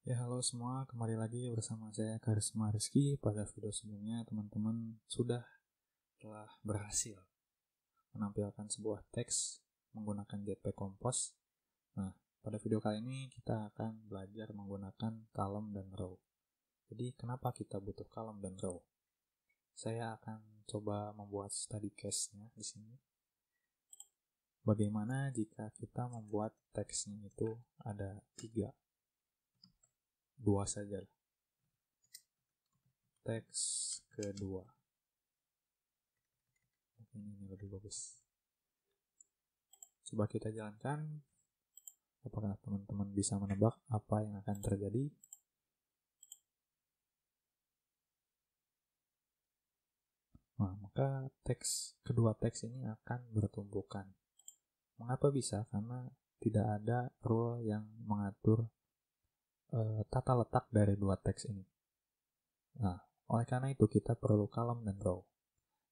Ya, halo semua, kembali lagi bersama saya Karisma Rizky. Pada video sebelumnya, teman-teman telah berhasil menampilkan sebuah teks menggunakan Jetpack Compose. Nah, pada video kali ini kita akan belajar menggunakan column dan row. Jadi, kenapa kita butuh column dan row? Saya akan coba membuat study case-nya di sini. Bagaimana jika kita membuat teksnya itu ada 2 saja. Teks kedua. Mungkin ini lebih bagus. Coba kita jalankan. Apakah teman-teman bisa menebak apa yang akan terjadi? Nah, maka kedua teks ini akan bertumpukan. Mengapa bisa? Karena tidak ada rule yang mengatur tata letak dari dua teks ini. Nah, oleh karena itu kita perlu column dan row.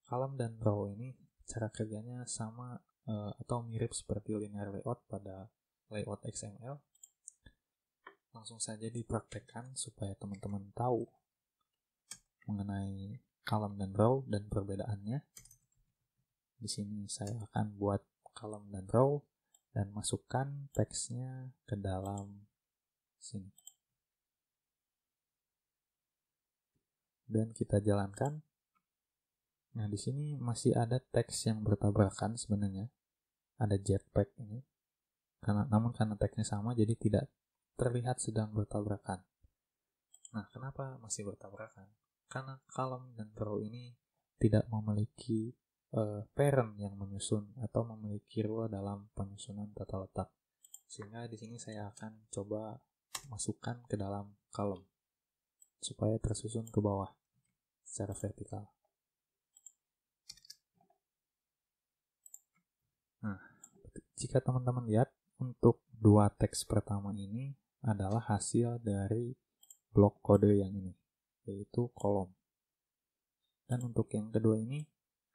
Column dan row ini cara kerjanya sama atau mirip seperti linear layout pada layout XML. Langsung saja dipraktekkan supaya teman-teman tahu mengenai column dan row dan perbedaannya. Di sini saya akan buat column dan row dan masukkan teksnya ke dalam sini. Dan kita jalankan. Nah, di sini masih ada teks yang bertabrakan sebenarnya. Ada Jetpack ini. Namun karena teksnya sama jadi tidak terlihat sedang bertabrakan. Nah, kenapa masih bertabrakan? Karena column dan row ini tidak memiliki parent yang menyusun atau memiliki rule dalam penyusunan tata letak. Sehingga di sini saya akan coba masukkan ke dalam column supaya tersusun ke bawah secara vertikal. Nah, jika teman-teman lihat, untuk dua teks pertama ini adalah hasil dari blok kode yang ini, yaitu kolom. Dan untuk yang kedua ini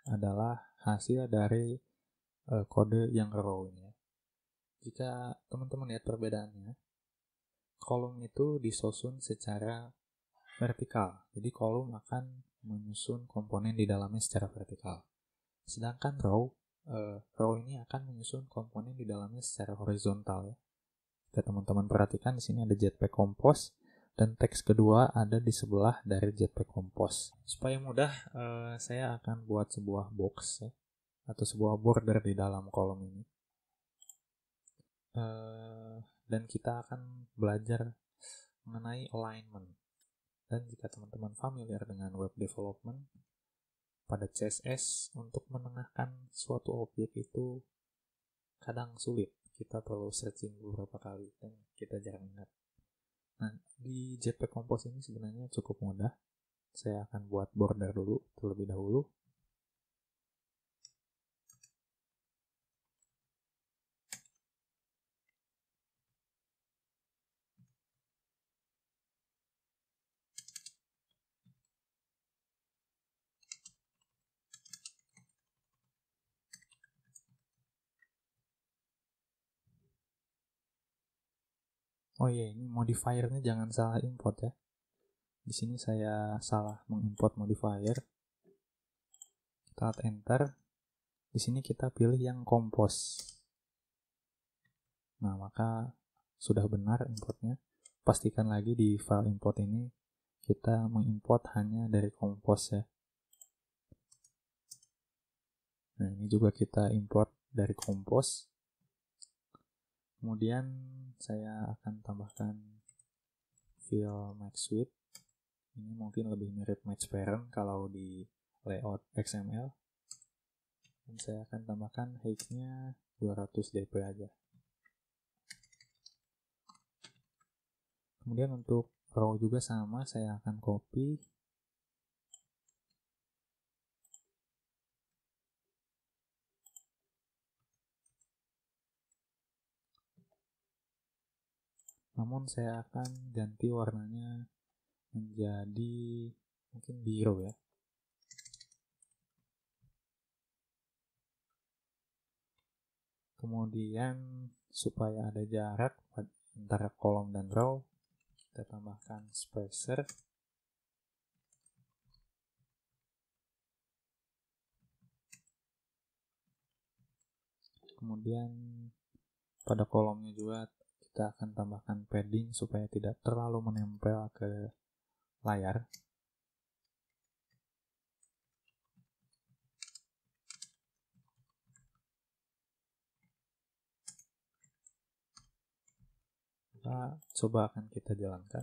adalah hasil dari kode yang row ini. Jika teman-teman lihat perbedaannya, kolom itu disusun secara vertikal. Jadi kolom akan menyusun komponen di dalamnya secara vertikal. Sedangkan row ini akan menyusun komponen di dalamnya secara horizontal ya. Jika teman-teman perhatikan di sini ada Jetpack Compose dan teks kedua ada di sebelah dari Jetpack Compose. Supaya mudah, saya akan buat sebuah box ya, atau sebuah border di dalam kolom ini. Dan kita akan belajar mengenai alignment. Dan jika teman-teman familiar dengan web development, pada CSS untuk menengahkan suatu objek itu kadang sulit. Kita perlu searching beberapa kali dan kita jarang ingat. Nah, di Jetpack Compose ini sebenarnya cukup mudah. Saya akan buat border dulu terlebih dahulu. Oh iya, ini modifiernya jangan salah import ya. Di sini saya salah mengimport modifier. Kita alt enter. Di sini kita pilih yang compose. Nah, maka sudah benar importnya. Pastikan lagi di file import ini kita mengimport hanya dari compose ya. Nah, ini juga kita import dari compose. Kemudian saya akan tambahkan file match-width. Ini mungkin lebih mirip match parent kalau di layout XML. Dan saya akan tambahkan height-nya 200 dp aja. Kemudian untuk row juga sama, saya akan copy. Namun saya akan ganti warnanya menjadi mungkin biru ya. Kemudian supaya ada jarak antara kolom dan row, kita tambahkan spacer. Kemudian pada kolomnya juga kita akan tambahkan padding supaya tidak terlalu menempel ke layar. Coba akan kita jalankan.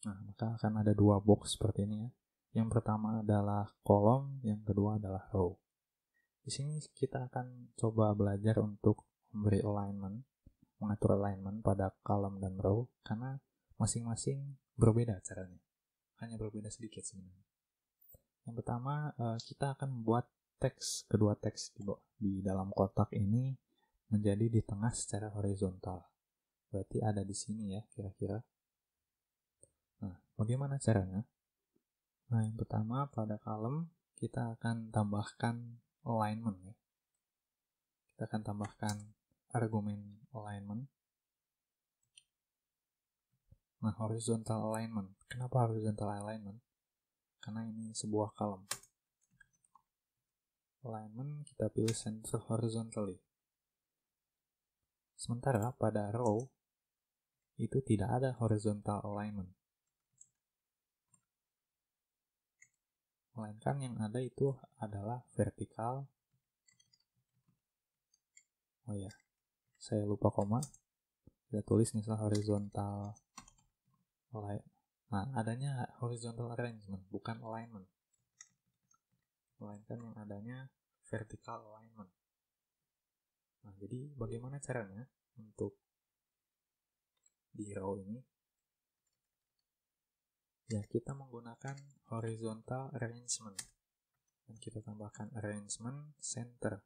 Nah, maka akan ada dua box seperti ini ya. Yang pertama adalah kolom, yang kedua adalah row. Di sini kita akan coba belajar untuk memberi alignment, mengatur alignment pada column dan row, karena masing-masing berbeda caranya. Hanya berbeda sedikit sebenarnya. Yang pertama, kita akan membuat teks, kedua teks di dalam kotak ini menjadi di tengah secara horizontal. Berarti ada di sini ya kira-kira. Nah, bagaimana caranya? Nah, yang pertama pada column kita akan tambahkan alignment ya. Kita akan tambahkan argumen alignment. Nah, horizontal alignment. Kenapa horizontal alignment? Karena ini sebuah column. Alignment kita pilih center horizontally. Sementara pada row itu tidak ada horizontal alignment. Melainkan yang ada itu adalah vertikal. Oh ya, saya lupa koma. Kita tulis misal horizontal alignment. Nah, adanya horizontal arrangement, bukan alignment. Melainkan yang adanya vertical alignment. Nah, jadi bagaimana caranya untuk di row ini? Ya, kita menggunakan horizontal arrangement. Dan kita tambahkan arrangement center.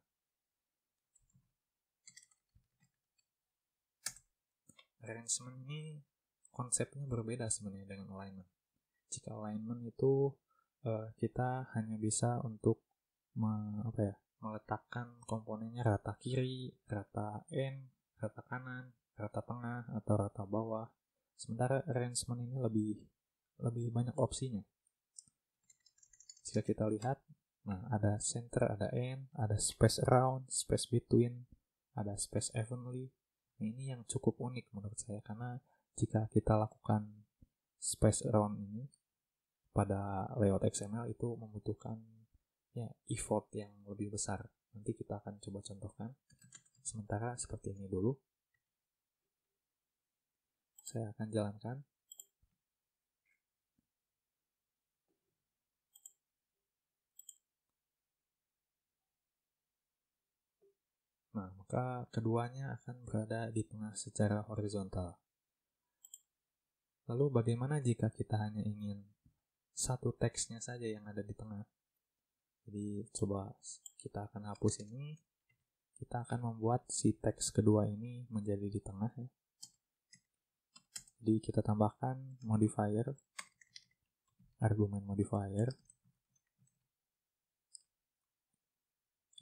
Arrangement ini konsepnya berbeda sebenarnya dengan alignment. Jika alignment itu kita hanya bisa untuk meletakkan komponennya rata kiri, rata N, rata kanan, rata tengah, atau rata bawah. Sementara arrangement ini lebih banyak opsinya. Jika kita lihat, nah ada center, ada N, ada space around, space between, ada space evenly. Nah, ini yang cukup unik menurut saya, karena jika kita lakukan space around ini pada layout XML itu membutuhkan ya effort yang lebih besar. Nanti kita akan coba contohkan. Sementara seperti ini dulu. Saya akan jalankan. Nah, maka keduanya akan berada di tengah secara horizontal. Lalu bagaimana jika kita hanya ingin satu teksnya saja yang ada di tengah? Jadi coba kita akan hapus ini. Kita akan membuat si teks kedua ini menjadi di tengah ya. Jadi kita tambahkan modifier, argumen modifier.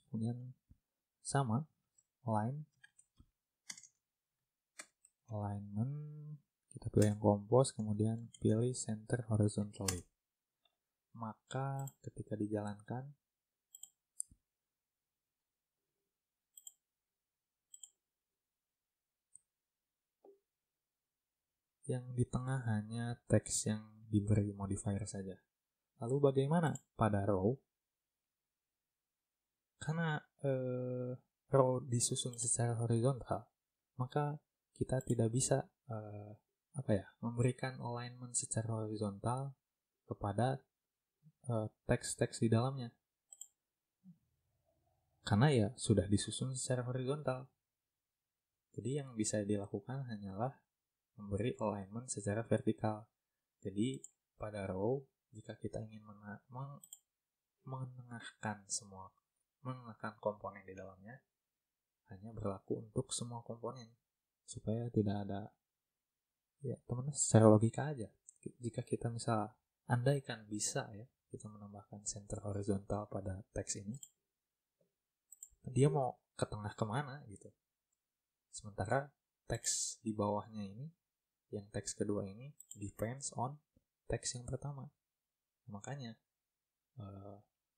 Kemudian sama alignment, kita pilih yang compose, kemudian pilih center horizontally. Maka ketika dijalankan, yang di tengah hanya teks yang diberi modifier saja. Lalu bagaimana pada row? Karena row disusun secara horizontal, maka kita tidak bisa memberikan alignment secara horizontal kepada teks-teks di dalamnya. Karena ya sudah disusun secara horizontal. Jadi yang bisa dilakukan hanyalah memberi alignment secara vertikal. Jadi pada row, jika kita ingin menengahkan komponen di dalamnya, hanya berlaku untuk semua komponen supaya tidak ada ya teman-teman secara logika aja. Jika kita misal andaikan bisa ya kita menambahkan center horizontal pada teks ini, dia mau ke tengah kemana gitu. Sementara teks di bawahnya ini yang teks kedua ini depends on teks yang pertama. Makanya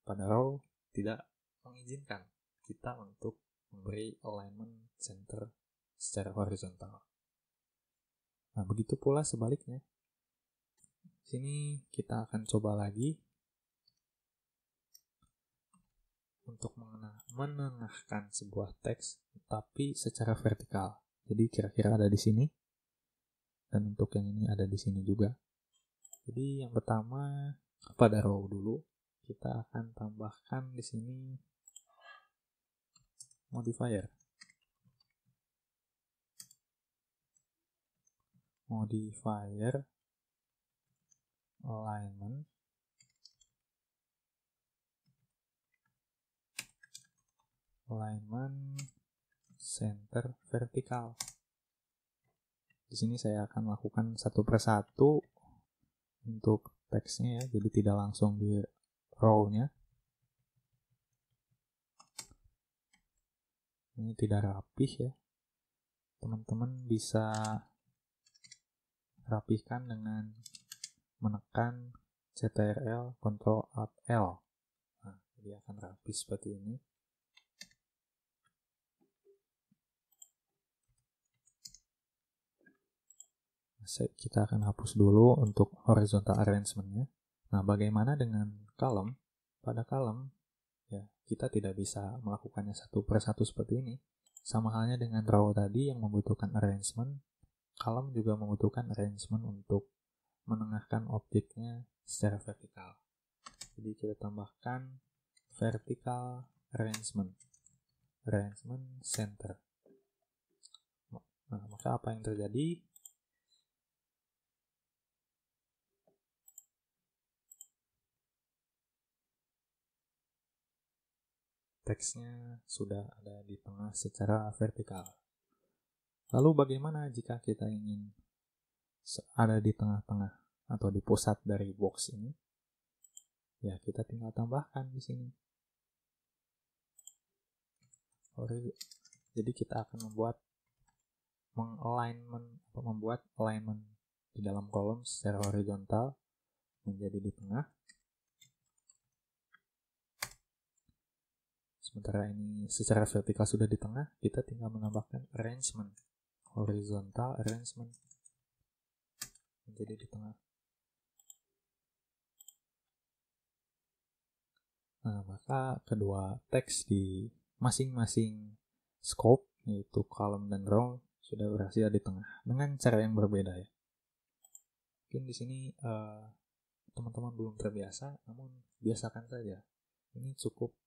pada row tidak mengizinkan kita untuk memberi alignment center secara horizontal. Nah, begitu pula sebaliknya. Sini kita akan coba lagi untuk menengahkan sebuah teks tapi secara vertikal. Jadi kira-kira ada di sini. Dan untuk yang ini ada di sini juga. Jadi yang pertama pada row dulu kita akan tambahkan di sini modifier. Modifier alignment center vertikal. Di sini saya akan lakukan satu persatu untuk teksnya ya, jadi tidak langsung di row-nya. Ini tidak rapih ya. Teman-teman bisa rapihkan dengan menekan Ctrl Ctrl Alt L. Nah, dia akan rapi seperti ini. Kita akan hapus dulu untuk horizontal arrangement-nya. Nah, bagaimana dengan column? Pada column, ya kita tidak bisa melakukannya satu persatu seperti ini. Sama halnya dengan row tadi yang membutuhkan arrangement, column juga membutuhkan arrangement untuk menengahkan objeknya secara vertikal. Jadi kita tambahkan vertical arrangement center. Nah, maka apa yang terjadi? Teksnya sudah ada di tengah secara vertikal. Lalu bagaimana jika kita ingin ada di tengah-tengah atau di pusat dari box ini? Ya, kita tinggal tambahkan di sini. Jadi kita akan membuat alignment di dalam kolom secara horizontal menjadi di tengah. Sementara ini secara vertikal sudah di tengah, kita tinggal menambahkan arrangement, horizontal arrangement menjadi di tengah. Nah, maka kedua teks di masing-masing scope, yaitu column dan row, sudah berhasil di tengah dengan cara yang berbeda ya. Mungkin di sini teman-teman belum terbiasa, namun biasakan saja. Ini cukup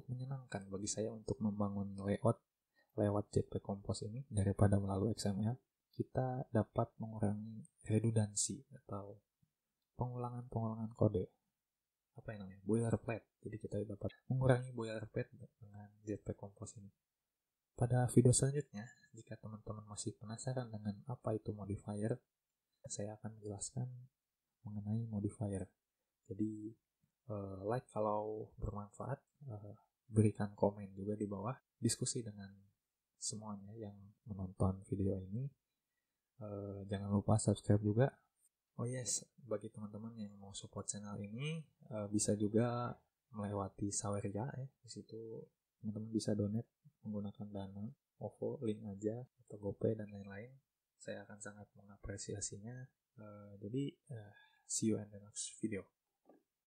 menyenangkan bagi saya untuk membangun layout lewat Jetpack Compose ini daripada melalui XML. Kita dapat mengurangi redundansi atau pengulangan kode. Apa yang namanya? Boilerplate. Jadi kita dapat mengurangi boilerplate dengan Jetpack Compose ini. Pada video selanjutnya, jika teman-teman masih penasaran dengan apa itu modifier, saya akan menjelaskan mengenai modifier. Jadi like kalau bermanfaat, berikan komen juga di bawah, diskusi dengan semuanya yang menonton video ini. Jangan lupa subscribe juga. Oh yes, bagi teman-teman yang mau support channel ini, bisa juga melewati Saweria ya. Di situ teman-teman bisa donate menggunakan Dana, OVO, link aja, atau GoPay dan lain-lain. Saya akan sangat mengapresiasinya. Jadi see you in the next video.